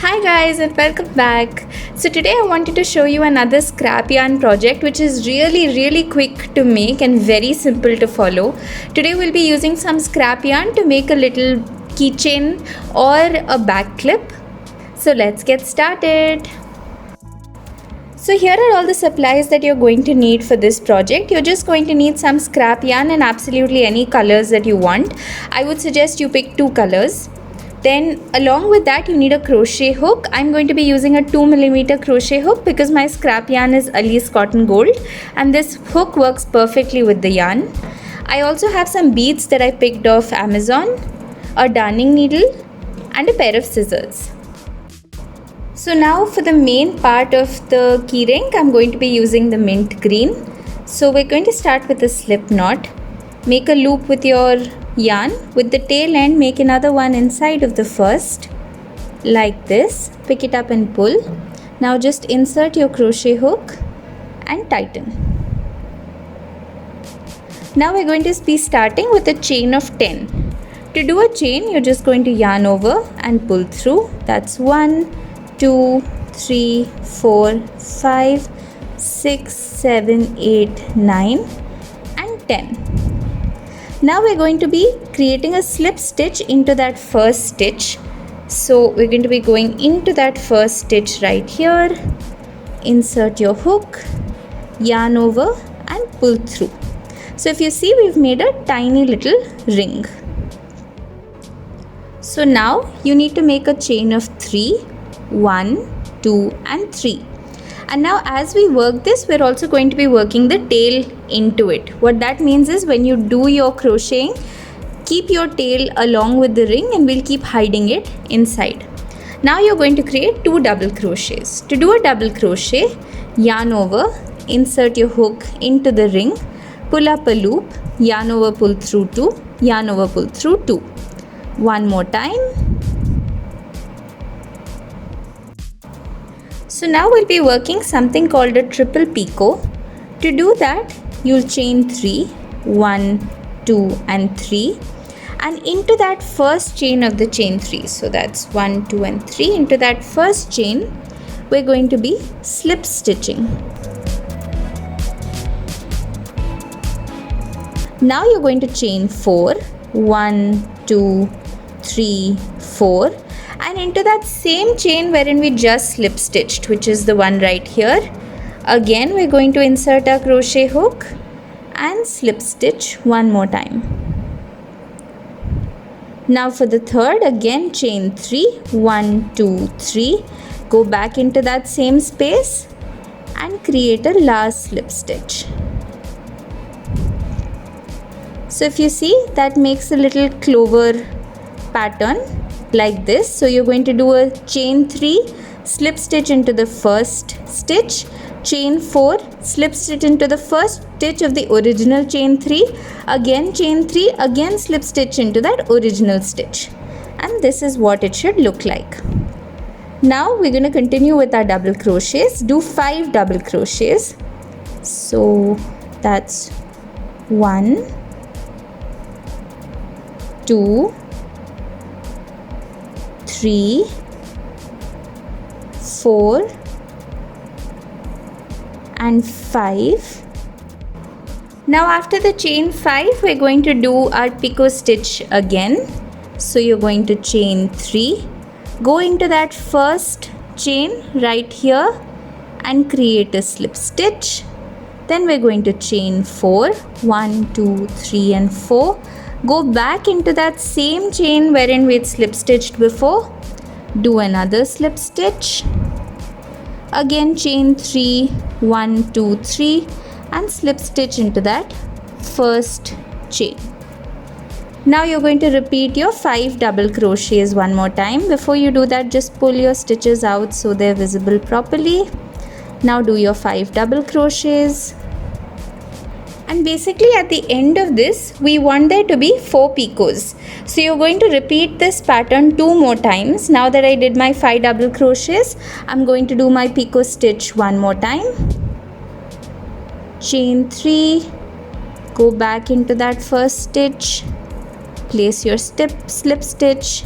Hi guys and welcome back. So today I wanted to show you another scrap yarn project which is really quick to make and very simple to follow. Today we'll be using some scrap yarn to make a little keychain or a back clip. So let's get started. So here are all the supplies that you're going to need for this project. You're just going to need some scrap yarn and absolutely any colors that you want. I would suggest you pick two colors. Then along with that you need a crochet hook. I'm going to be using a 2mm crochet hook because my scrap yarn is Alice Cotton Gold and this hook works perfectly with the yarn. I also have some beads that I picked off Amazon, a darning needle and a pair of scissors. So now for the main part of the keyring, I'm going to be using the mint green. So we're going to start with a slip knot. Make a loop with your yarn. With the tail end, make another one inside of the first, like this. Pick it up and pull. Now just insert your crochet hook and tighten. Now we're going to be starting with a chain of 10. To do a chain, you're just going to yarn over and pull through. That's 1, 2, 3, 4, 5, 6, 7, 8, 9 and 10. Now we're going to be creating a slip stitch into that first stitch. So we're going to be going into that first stitch right here. Insert your hook, yarn over and pull through. So if you see, we've made a tiny little ring. So now you need to make a chain of 3. 1, 2 and 3. And now as we work this, we're also going to be working the tail into it. What that means is when you do your crocheting, keep your tail along with the ring and we'll keep hiding it inside. Now you're going to create 2 double crochets. To do a double crochet, yarn over, insert your hook into the ring, pull up a loop, yarn over, pull through 2, yarn over, pull through 2. One more time. So now we'll be working something called a triple picot. To do that, you'll chain 3, 1, 2 and 3 and into that first chain of the chain 3. So that's 1, 2 and 3. Into that first chain, we're going to be slip stitching. Now you're going to chain 4, 1, 2, 3, 4. And into that same chain wherein we just slip stitched, which is the one right here, again we're going to insert our crochet hook and slip stitch one more time. Now for the third, again chain 3, 1, 2, 3, go back into that same space and create a last slip stitch. So if you see, that makes a little clover pattern like this. So you're going to do a chain 3, slip stitch into the first stitch, chain 4, slip stitch into the first stitch of the original chain 3, again chain 3, again slip stitch into that original stitch. And this is what it should look like. Now we're going to continue with our double crochets. Do 5 double crochets. So that's 1, 2, 3, 4 and 5. Now after the chain 5, we're going to do our picot stitch again. So you're going to chain 3, go into that first chain right here and create a slip stitch. Then we're going to chain 4, 1, 2, 3 and 4. Go back into that same chain wherein we had slip stitched before. Do another slip stitch. Again chain 3, 1, 2, 3 and slip stitch into that first chain. Now you're going to repeat your 5 double crochets one more time. Before you do that, just pull your stitches out so they're visible properly. Now do your 5 double crochets. And basically at the end of this, we want there to be 4 picots. So you're going to repeat this pattern 2 more times. Now that I did my 5 double crochets, I'm going to do my picot stitch one more time. Chain 3, go back into that first stitch, place your slip stitch,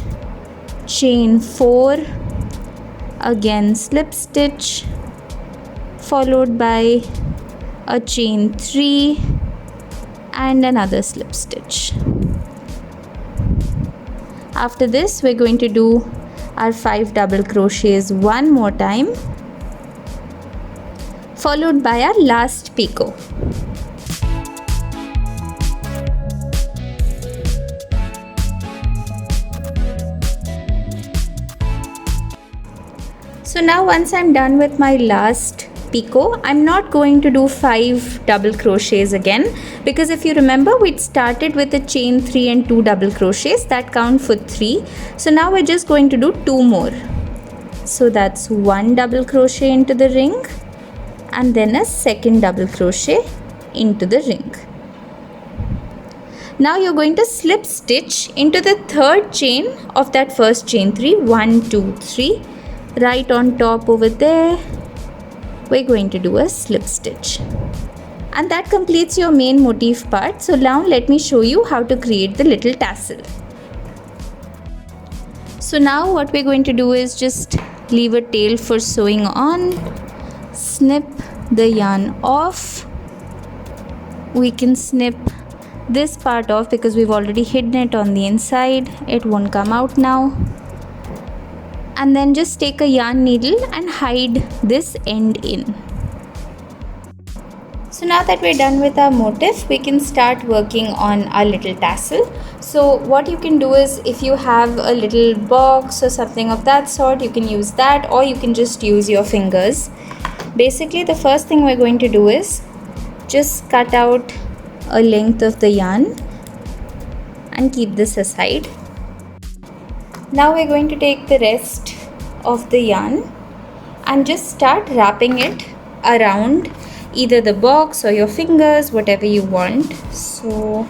chain 4, again slip stitch, followed by a chain 3 and another slip stitch. After this, we're going to do our 5 double crochets one more time, followed by our last picot. So now once I'm done with my last picot, I'm not going to do 5 double crochets again, because if you remember, we'd started with a chain 3 and 2 double crochets that count for 3. So now we're just going to do 2 more. So that's 1 double crochet into the ring and then a second double crochet into the ring. Now you're going to slip stitch into the third chain of that first chain 3. 1, 2, 3. Right on top over there, we're going to do a slip stitch. And that completes your main motif part. So now let me show you how to create the little tassel. So now what we're going to do is just leave a tail for sewing on, snip the yarn off. We can snip this part off because we've already hidden it on the inside. It won't come out now. And then just take a yarn needle and hide this end in. So now that we're done with our motif, we can start working on our little tassel. So what you can do is, if you have a little box or something of that sort, you can use that, or you can just use your fingers. Basically, the first thing we're going to do is just cut out a length of the yarn and keep this aside. Now we're going to take the rest of the yarn and just start wrapping it around either the box or your fingers, whatever you want. So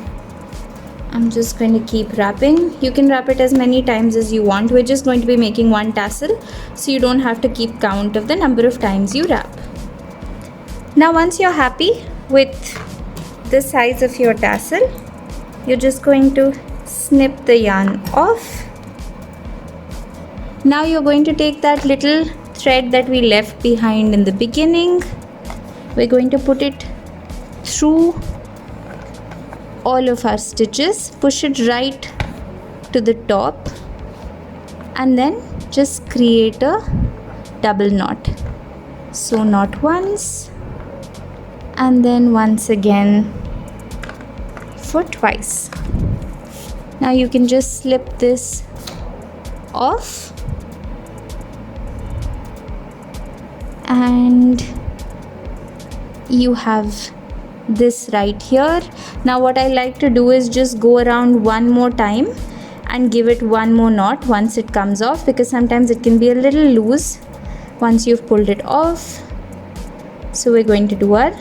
I'm just going to keep wrapping. You can wrap it as many times as you want. We're just going to be making one tassel, so you don't have to keep count of the number of times you wrap. Now once you're happy with the size of your tassel, you're just going to snip the yarn off. Now you're going to take that little thread that we left behind in the beginning. We're going to put it through all of our stitches, push it right to the top, and then just create a double knot. So knot once and then once again for twice. Now you can just slip this off and you have this right here. Now what I like to do is just go around one more time and give it one more knot once it comes off, because sometimes it can be a little loose once you've pulled it off. So we're going to do our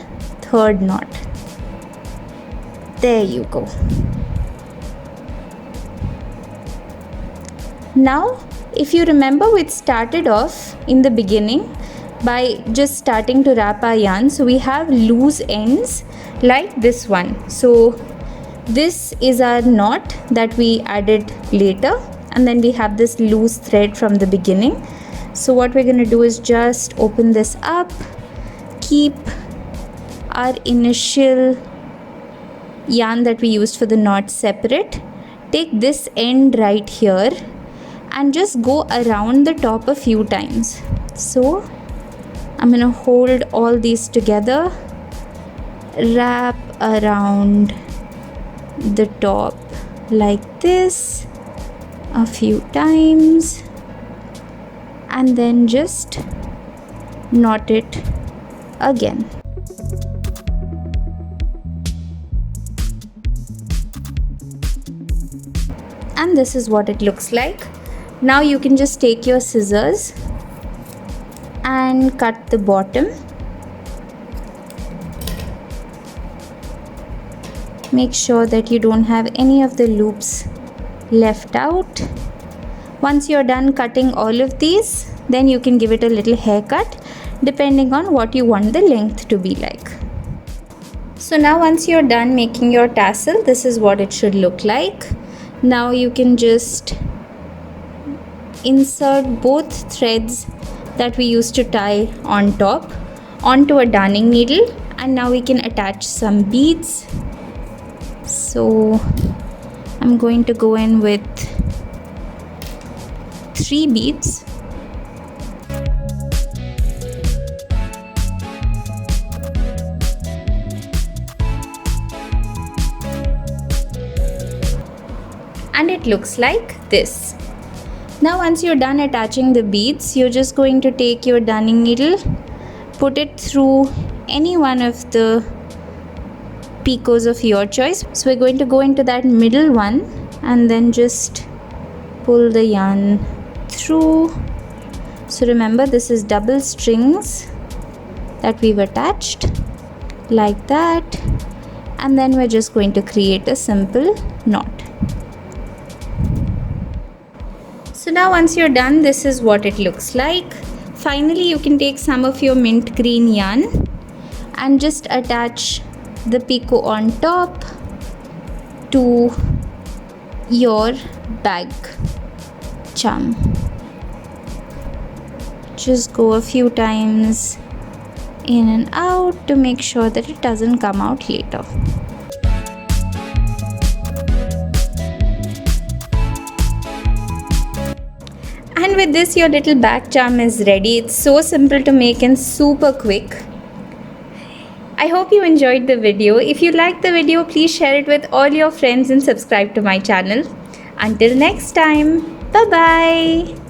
third knot. There you go. Now if you remember, we started off in the beginning by just starting to wrap our yarn. So we have loose ends like this one. So this is our knot that we added later, and then we have this loose thread from the beginning. So what we're going to do is just open this up, keep our initial yarn that we used for the knot separate, take this end right here and just go around the top a few times. So I'm going to hold all these together, wrap around the top like this a few times, and then just knot it again. And this is what it looks like. Now you can just take your scissors and cut the bottom. Make sure that you don't have any of the loops left out. Once you're done cutting all of these, then you can give it a little haircut depending on what you want the length to be like. So now once you're done making your tassel, this is what it should look like. Now you can just insert both threads that we used to tie on top onto a darning needle, and now we can attach some beads. So I'm going to go in with 3 beads. And it looks like this. Now once you're done attaching the beads, you're just going to take your darning needle, put it through any one of the picots of your choice. So we're going to go into that middle one and then just pull the yarn through. So remember, this is double strings that we've attached like that, and then we're just going to create a simple knot. So now once you're done, this is what it looks like. Finally, you can take some of your mint green yarn and just attach the picot on top to your bag charm. Just go a few times in and out to make sure that it doesn't come out later. And with this, your little bag charm is ready. It's so simple to make and super quick. I hope you enjoyed the video. If you liked the video, please share it with all your friends and subscribe to my channel. Until next time, bye bye.